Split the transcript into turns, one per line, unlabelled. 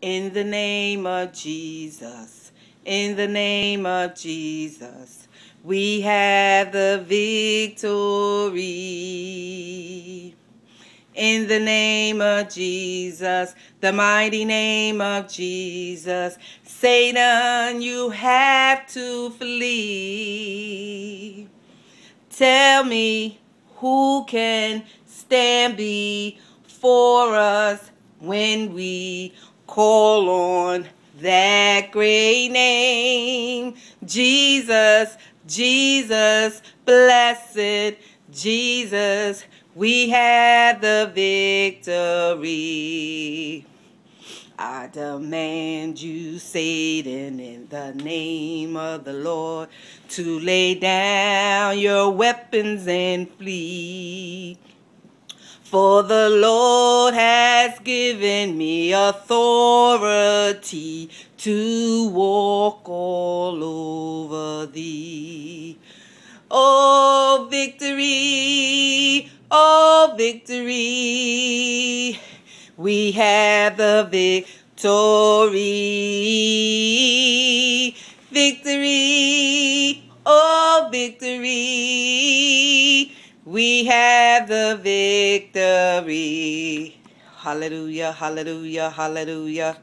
In the name of Jesus, in the name of Jesus, we have the victory. In the name of Jesus, the mighty name of Jesus, Satan, you have to flee. Tell me who can stand before us when we call on that great name. Jesus, Jesus, blessed Jesus, we have the victory. I demand you, Satan, in the name of the Lord, to lay down your weapons and flee. For the Lord has given me authority to walk all over thee. Oh, victory! Oh, victory! We have the victory. Victory! Oh, victory! We have the victory. Hallelujah, hallelujah, hallelujah.